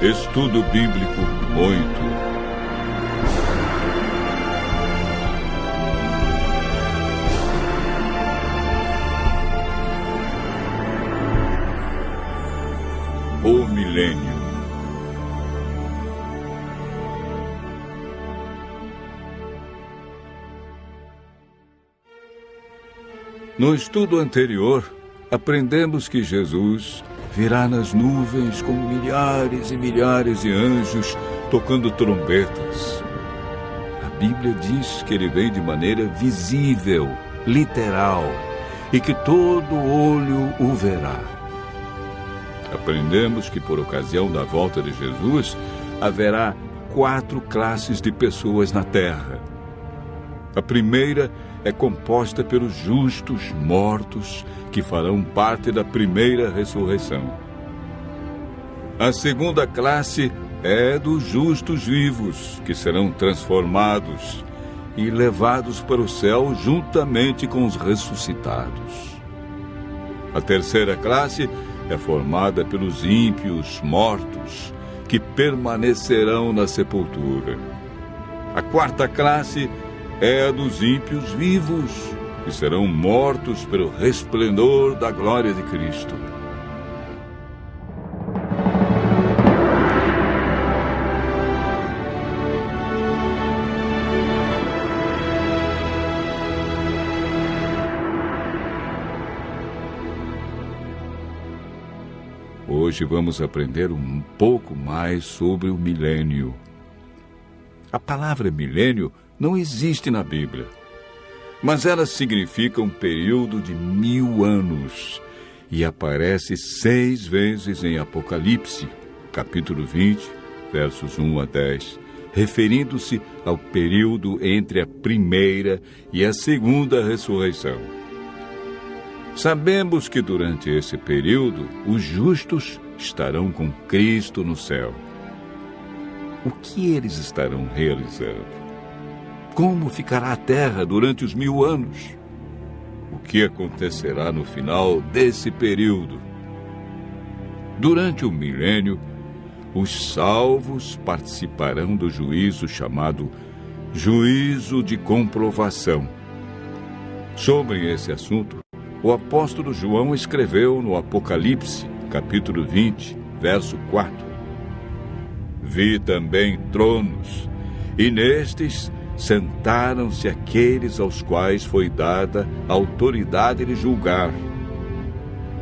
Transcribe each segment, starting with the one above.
Estudo Bíblico 8. O milênio. No estudo anterior, aprendemos que Jesus virá nas nuvens com milhares e milhares de anjos tocando trombetas. A Bíblia diz que ele vem de maneira visível, literal, e que todo olho o verá. Aprendemos que por ocasião da volta de Jesus, haverá 4 classes de pessoas na terra. A primeira é composta pelos justos mortos, que farão parte da primeira ressurreição. A segunda classe é dos justos vivos, que serão transformados e levados para o céu juntamente com os ressuscitados. A terceira classe é formada pelos ímpios mortos, que permanecerão na sepultura. A quarta classe é a dos ímpios vivos, que serão mortos pelo resplendor da glória de Cristo. Hoje vamos aprender um pouco mais sobre o milênio. A palavra milênio não existe na Bíblia, mas ela significa um período de 1000 anos e aparece 6 vezes em Apocalipse, capítulo 20, versos 1 a 10, referindo-se ao período entre a primeira e a segunda ressurreição. Sabemos que durante esse período, os justos estarão com Cristo no céu. O que eles estarão realizando? Como ficará a terra durante os 1000 anos? O que acontecerá no final desse período? Durante o milênio, os salvos participarão do juízo chamado juízo de comprovação. Sobre esse assunto, o apóstolo João escreveu no Apocalipse, capítulo 20, verso 4. Vi também tronos, e nestes sentaram-se aqueles aos quais foi dada a autoridade de julgar.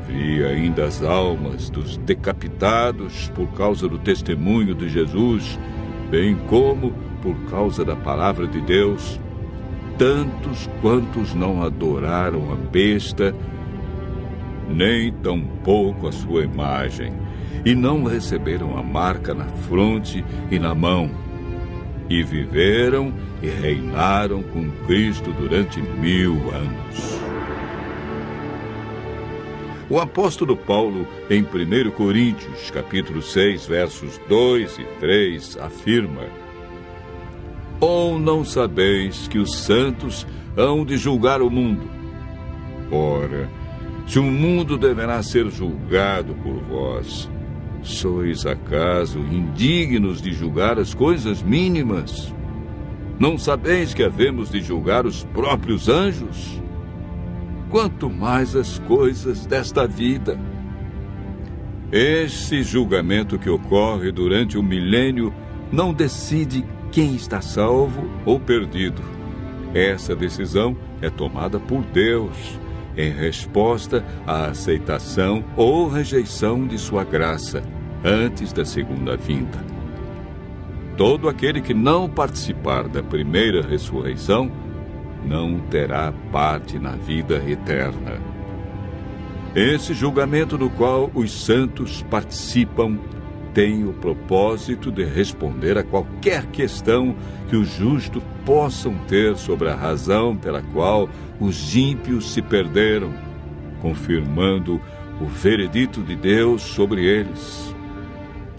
Vi ainda as almas dos decapitados por causa do testemunho de Jesus, bem como por causa da palavra de Deus, tantos quantos não adoraram a besta, nem tampouco a sua imagem, e não receberam a marca na fronte e na mão, e viveram e reinaram com Cristo durante 1000 anos. O apóstolo Paulo, em 1 Coríntios, capítulo 6, versos 2 e 3, afirma: Ou não sabeis que os santos hão de julgar o mundo? Ora, se o mundo deverá ser julgado por vós, sois acaso indignos de julgar as coisas mínimas? Não sabeis que havemos de julgar os próprios anjos? Quanto mais as coisas desta vida. Esse julgamento que ocorre durante o milênio não decide quem está salvo ou perdido. Essa decisão é tomada por Deus, em resposta à aceitação ou rejeição de sua graça, antes da segunda vinda. Todo aquele que não participar da primeira ressurreição não terá parte na vida eterna. Esse julgamento no qual os santos participam tem o propósito de responder a qualquer questão que os justos possam ter sobre a razão pela qual os ímpios se perderam, confirmando o veredito de Deus sobre eles.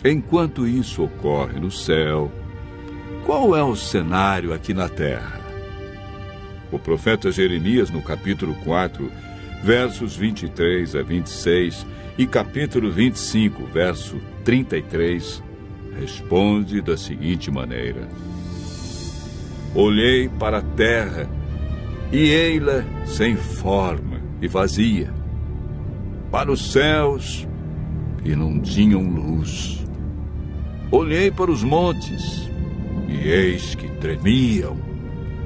Enquanto isso ocorre no céu, qual é o cenário aqui na terra? O profeta Jeremias, no capítulo 4, versos 23 a 26, e capítulo 25, verso 33, responde da seguinte maneira: olhei para a terra, e ei-la sem forma e vazia. Para os céus, e não tinham luz. Olhei para os montes, e eis que tremiam,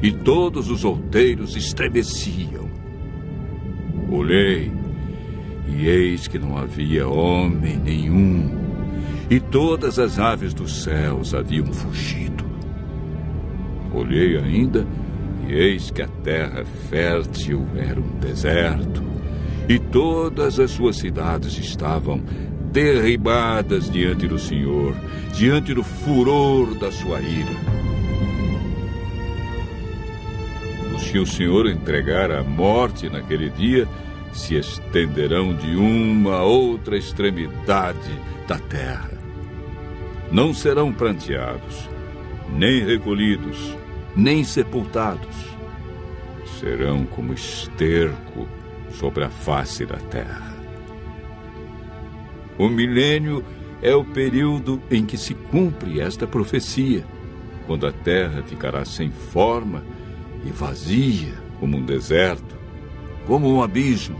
e todos os outeiros estremeciam. Olhei, e eis que não havia homem nenhum, e todas as aves dos céus haviam fugido. Olhei ainda, e eis que a terra fértil era um deserto, e todas as suas cidades estavam derribadas diante do Senhor, diante do furor da sua ira. Os que o Senhor entregar à morte naquele dia se estenderão de uma a outra extremidade da terra. Não serão pranteados, nem recolhidos, nem sepultados. Serão como esterco sobre a face da terra. O milênio é o período em que se cumpre esta profecia, quando a terra ficará sem forma e vazia como um deserto, como um abismo.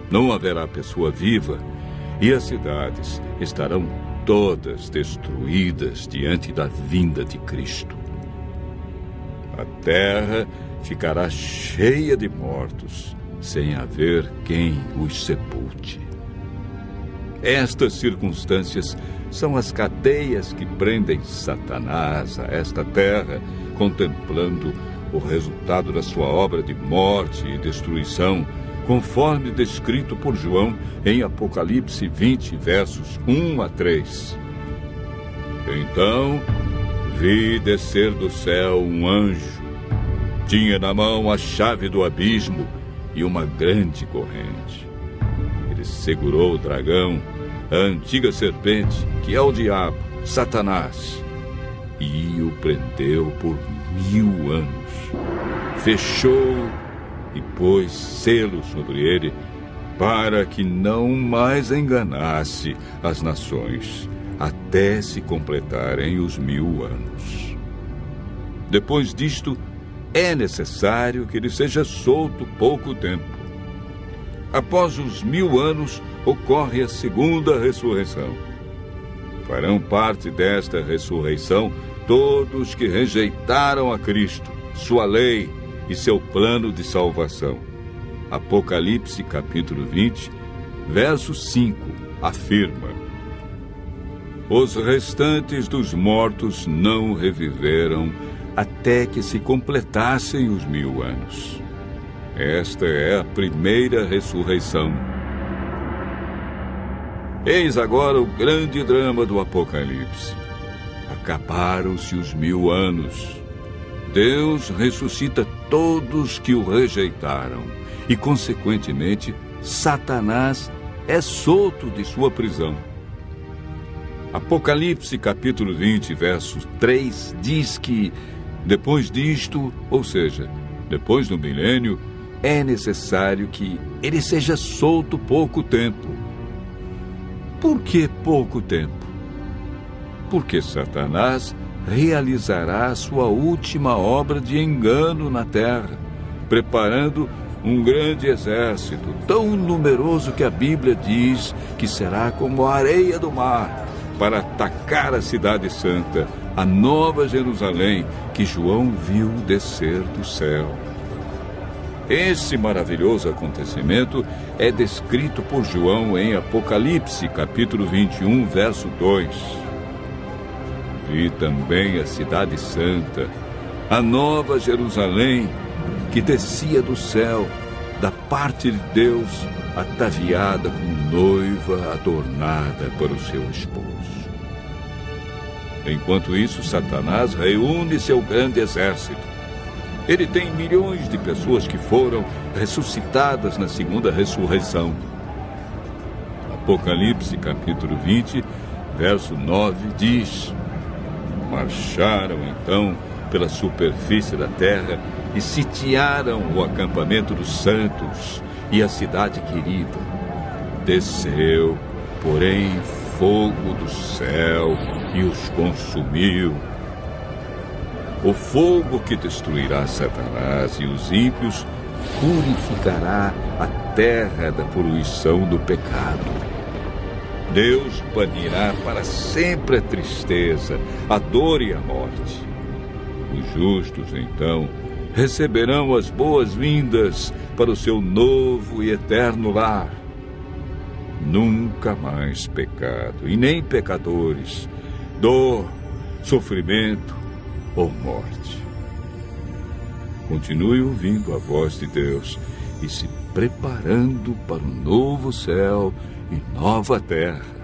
Não haverá pessoa viva e as cidades estarão todas destruídas diante da vinda de Cristo. A terra ficará cheia de mortos, sem haver quem os sepulte. Estas circunstâncias são as cadeias que prendem Satanás a esta terra, contemplando o resultado da sua obra de morte e destruição, conforme descrito por João em Apocalipse 20, versos 1 a 3. Então vi descer do céu um anjo. Tinha na mão a chave do abismo e uma grande corrente. Ele segurou o dragão, a antiga serpente, que é o diabo, Satanás, e o prendeu por 1000 anos. Fechou e pôs selo sobre ele, para que não mais enganasse as nações, até se completarem os 1000 anos. Depois disto, é necessário que ele seja solto pouco tempo. Após os 1000 anos, ocorre a segunda ressurreição. Farão parte desta ressurreição todos que rejeitaram a Cristo, sua lei e seu plano de salvação. Apocalipse capítulo 20, verso 5, afirma: os restantes dos mortos não reviveram até que se completassem os 1000 anos. Esta é a primeira ressurreição. Eis agora o grande drama do Apocalipse. Acabaram-se os 1000 anos. Deus ressuscita todos que o rejeitaram e, consequentemente, Satanás é solto de sua prisão. Apocalipse capítulo 20, verso 3, diz que, depois disto, ou seja, depois do milênio, é necessário que ele seja solto pouco tempo. Por que pouco tempo? Porque Satanás realizará a sua última obra de engano na terra, preparando um grande exército, tão numeroso que a Bíblia diz que será como a areia do mar, para atacar a cidade santa, a nova Jerusalém, que João viu descer do céu. Esse maravilhoso acontecimento é descrito por João em Apocalipse, capítulo 21, verso 2. Vi também a cidade santa, a nova Jerusalém, que descia do céu, da parte de Deus, ataviada como noiva adornada para o seu esposo. Enquanto isso, Satanás reúne seu grande exército. Ele tem milhões de pessoas que foram ressuscitadas na segunda ressurreição. Apocalipse, capítulo 20, verso 9, diz: marcharam, então, pela superfície da terra e sitiaram o acampamento dos santos e a cidade querida. Desceu, porém, fogo do céu e os consumiu. O fogo que destruirá Satanás e os ímpios purificará a terra da poluição do pecado. Deus banirá para sempre a tristeza, a dor e a morte. Os justos, então, receberão as boas-vindas para o seu novo e eterno lar. Nunca mais pecado, e nem pecadores, dor, sofrimento ou morte. Continue ouvindo a voz de Deus e se preparando para um novo céu e nova terra.